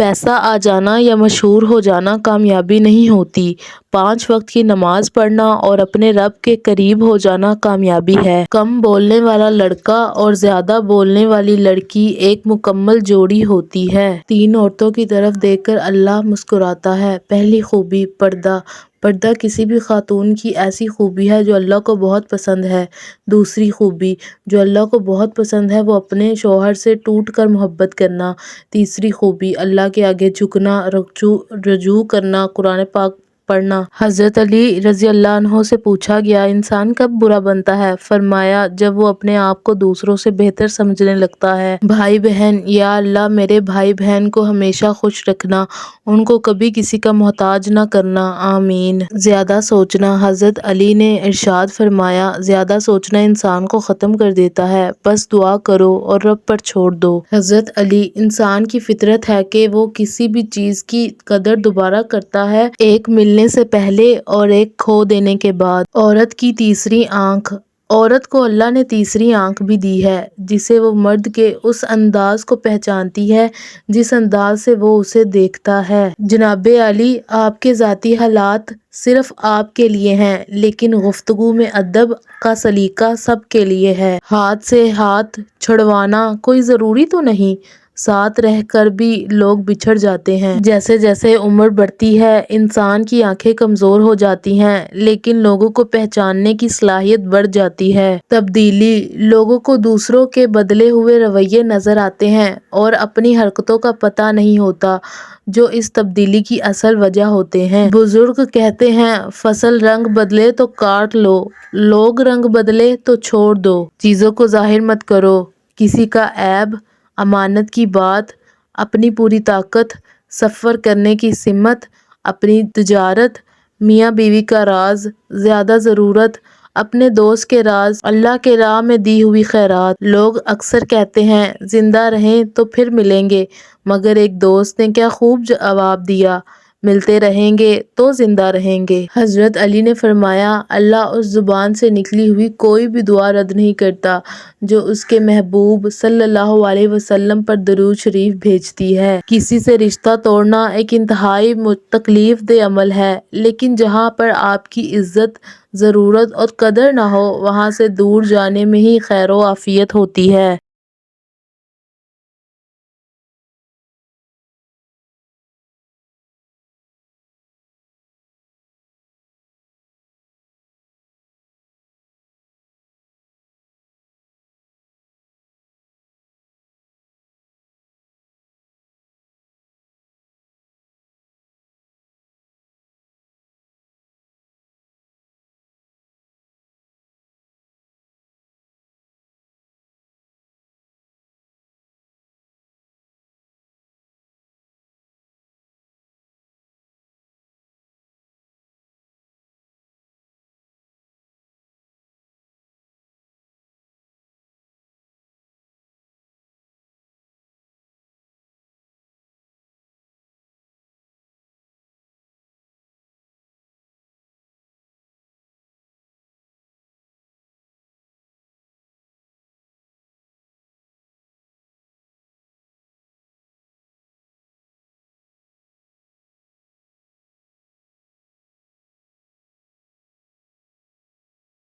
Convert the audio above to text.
پیسہ آ جانا یا مشہور ہو جانا کامیابی نہیں ہوتی، 5 وقت کی نماز پڑھنا اور اپنے رب کے قریب ہو جانا کامیابی ہے۔ کم بولنے والا لڑکا اور زیادہ بولنے والی لڑکی ایک مکمل جوڑی ہوتی ہے۔ 3 عورتوں کی طرف دیکھ کر اللہ مسکراتا ہے۔ پہلی خوبی، پردہ۔ پردہ کسی بھی خاتون کی ایسی خوبی ہے جو اللہ کو بہت پسند ہے۔ دوسری خوبی جو اللہ کو بہت پسند ہے وہ اپنے شوہر سے ٹوٹ کر محبت کرنا۔ تیسری خوبی اللہ کے آگے جھکنا، رجوع کرنا، قرآن پاک پڑھنا۔ حضرت علی رضی اللہ عنہ سے پوچھا گیا، انسان کب برا بنتا ہے؟ فرمایا، جب وہ اپنے آپ کو دوسروں سے بہتر سمجھنے لگتا ہے۔ بھائی بہن، یا اللہ میرے بھائی بہن کو ہمیشہ خوش رکھنا، ان کو کبھی کسی کا محتاج نہ کرنا، آمین۔ زیادہ سوچنا۔ حضرت علی نے ارشاد فرمایا، زیادہ سوچنا انسان کو ختم کر دیتا ہے، بس دعا کرو اور رب پر چھوڑ دو۔ حضرت علی، انسان کی فطرت ہے کہ وہ کسی بھی چیز کی قدر دوبارہ کرتا ہے، ایک ملنے سے پہلے اور ایک کھو دینے کے بعد۔ عورت کی تیسری آنکھ۔ عورت کو اللہ نے تیسری آنکھ بھی دی ہے، جسے وہ مرد کے اس انداز کو پہچانتی ہے جس انداز سے وہ اسے دیکھتا ہے۔ جناب علی، آپ کے ذاتی حالات صرف آپ کے لیے ہیں، لیکن گفتگو میں ادب کا سلیقہ سب کے لیے ہے۔ ہاتھ سے ہاتھ چھڑوانا کوئی ضروری تو نہیں، ساتھ رہ کر بھی لوگ بچھڑ جاتے ہیں۔ جیسے جیسے عمر بڑھتی ہے، انسان کی آنکھیں کمزور ہو جاتی ہیں، لیکن لوگوں کو پہچاننے کی صلاحیت بڑھ جاتی ہے۔ تبدیلی۔ لوگوں کو دوسروں کے بدلے ہوئے رویے نظر آتے ہیں اور اپنی حرکتوں کا پتہ نہیں ہوتا، جو اس تبدیلی کی اصل وجہ ہوتے ہیں۔ بزرگ کہتے ہیں، فصل رنگ بدلے تو کاٹ لو، لوگ رنگ بدلے تو چھوڑ دو۔ چیزوں کو ظاہر مت کرو، کسی کا عیب، امانت کی بات، اپنی پوری طاقت، سفر کرنے کی سمت، اپنی تجارت، میاں بیوی کا راز، زیادہ ضرورت، اپنے دوست کے راز، اللہ کے راہ میں دی ہوئی خیرات۔ لوگ اکثر کہتے ہیں، زندہ رہیں تو پھر ملیں گے، مگر ایک دوست نے کیا خوب جواب دیا، ملتے رہیں گے تو زندہ رہیں گے۔ حضرت علی نے فرمایا، اللہ اس زبان سے نکلی ہوئی کوئی بھی دعا رد نہیں کرتا جو اس کے محبوب صلی اللہ علیہ وسلم پر درود شریف بھیجتی ہے۔ کسی سے رشتہ توڑنا ایک انتہائی تکلیف دہ عمل ہے، لیکن جہاں پر آپ کی عزت، ضرورت اور قدر نہ ہو، وہاں سے دور جانے میں ہی خیر و عافیت ہوتی ہے۔